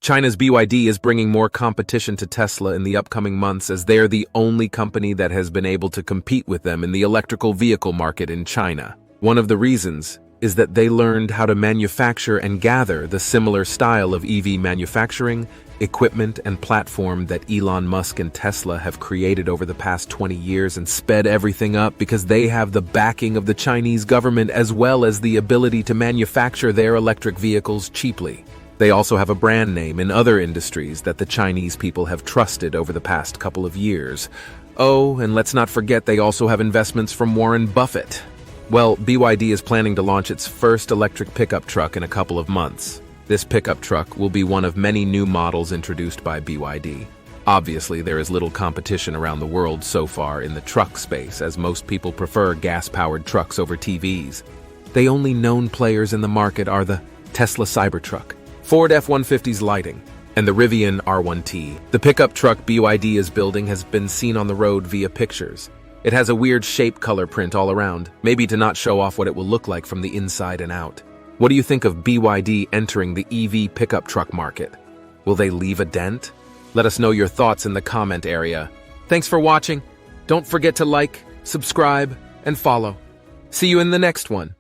China's BYD is bringing more competition to Tesla in the upcoming months as they're the only company that has been able to compete with them in the electrical vehicle market in China. One of the reasons is that they learned how to manufacture and gather the similar style of EV manufacturing, equipment, and platform that Elon Musk and Tesla have created over the past 20 years and sped everything up because they have the backing of the Chinese government as well as the ability to manufacture their electric vehicles cheaply. They also have a brand name in other industries that the Chinese people have trusted over the past couple of years. Oh, and let's not forget they also have investments from Warren Buffett. Well, BYD is planning to launch its first electric pickup truck in a couple of months. This pickup truck will be one of many new models introduced by BYD. Obviously, there is little competition around the world so far in the truck space, as most people prefer gas-powered trucks over TVs. The only known players in the market are the Tesla Cybertruck, Ford F-150's Lighting, and the Rivian R1T. The pickup truck BYD is building has been seen on the road via pictures. It has a weird shape color print all around, maybe to not show off what it will look like from the inside and out. What do you think of BYD entering the EV pickup truck market? Will they leave a dent? Let us know your thoughts in the comment area. Thanks for watching. Don't forget to like, subscribe, and follow. See you in the next one.